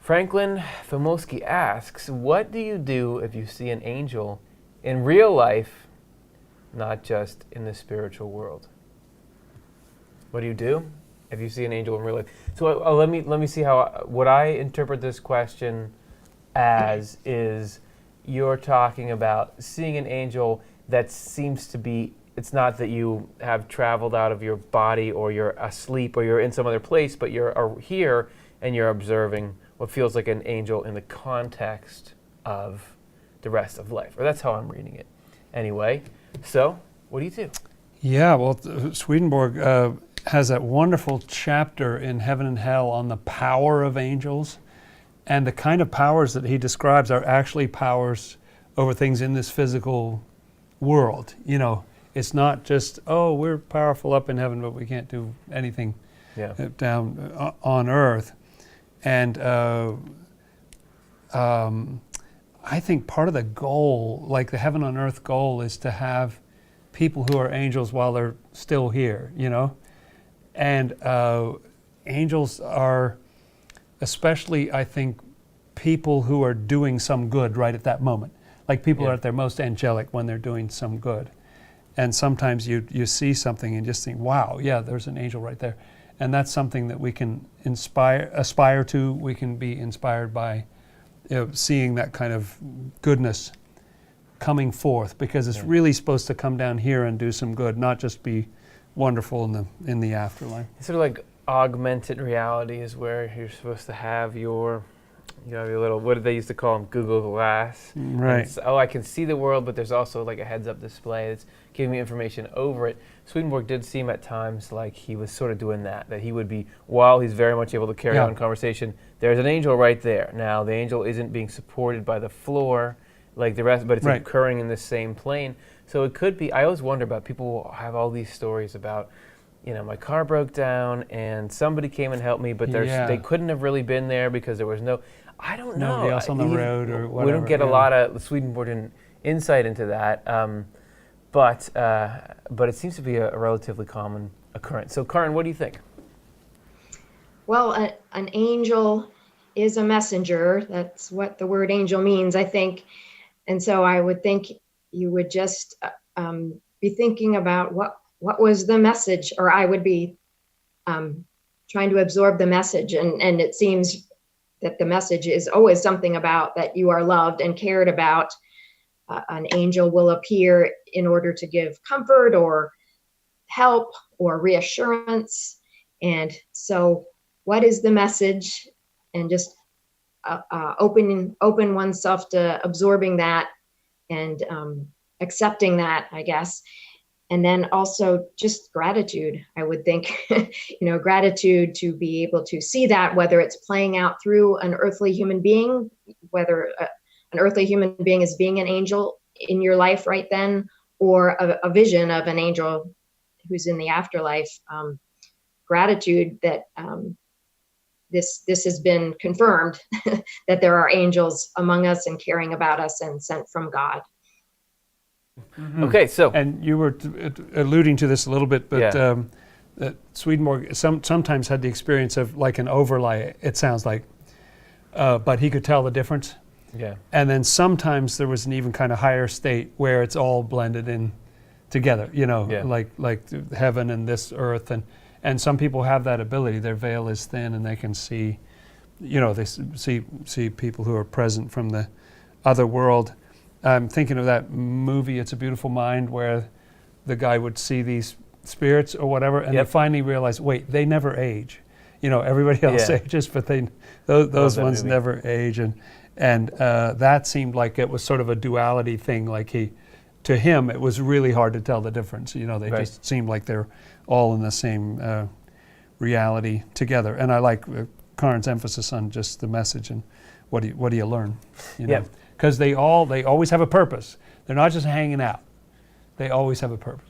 Franklin Fomosky asks, what do you do if you see an angel in real life, not just in the spiritual world? What do you do if you see an angel in real life? So let me see what I interpret this question as is you're talking about seeing an angel that seems to be, it's not that you have traveled out of your body or you're asleep or you're in some other place, but you're here and you're observing what feels like an angel in the context of the rest of life. Or that's how I'm reading it. Anyway, so what do you do? Yeah, well, Swedenborg has that wonderful chapter in Heaven and Hell on the power of angels. And the kind of powers that he describes are actually powers over things in this physical world. You know, it's not just, oh, we're powerful up in heaven, but we can't do anything down on earth. And I think part of the goal, like the heaven on earth goal, is to have people who are angels while they're still here, you know? And angels are, especially, I think, people who are doing some good right at that moment. Like people are at their most angelic when they're doing some good. And sometimes you see something and just think, wow, yeah, there's an angel right there. And that's something that we can aspire to. We can be inspired by seeing that kind of goodness coming forth, because it's really supposed to come down here and do some good, not just be wonderful in the afterlife. It's sort of like augmented reality is where you're supposed to have your little, what did they used to call them, Google Glass. Right. I can see the world, but there's also like a heads-up display that's giving me information over it. Swedenborg did seem at times like he was sort of doing that he would be, while he's very much able to carry on conversation, there's an angel right there. Now, the angel isn't being supported by the floor like the rest, but it's occurring in the same plane. So it could be, I always wonder about, people have all these stories about, my car broke down and somebody came and helped me, but they couldn't have really been there because there was I don't know. Nobody else on the road or whatever. We don't get a lot of Swedenborgian insight into that, but it seems to be a relatively common occurrence. So, Karin, what do you think? Well, an angel is a messenger. That's what the word angel means, I think. And so I would think you would just be thinking about what was the message, or I would be trying to absorb the message. And it seems that the message is always something about that you are loved and cared about. An angel will appear in order to give comfort or help or reassurance. And so what is the message? And just open oneself to absorbing that and accepting that, I guess. And then also just gratitude, I would think, gratitude to be able to see that, whether it's playing out through an earthly human being, whether an earthly human being is being an angel in your life right then, or a vision of an angel who's in the afterlife. Gratitude that this has been confirmed, that there are angels among us and caring about us and sent from God. Mm-hmm. Okay, so. And you were alluding to this a little bit, but that Swedenborg sometimes had the experience of like an overlay, it sounds like, but he could tell the difference. Yeah. And then sometimes there was an even kind of higher state where it's all blended in together, like heaven and this earth. And some people have that ability. Their veil is thin and they can see, they see people who are present from the other world. I'm thinking of that movie, It's a Beautiful Mind, where the guy would see these spirits or whatever, and they finally realize, wait, they never age. Everybody else ages, but those ones never age. And that seemed like it was sort of a duality thing. Like to him, it was really hard to tell the difference. They just seemed like they're all in the same reality together. And I like Karin's emphasis on just the message and what do you learn? Because they always have a purpose. They're not just hanging out. They always have a purpose.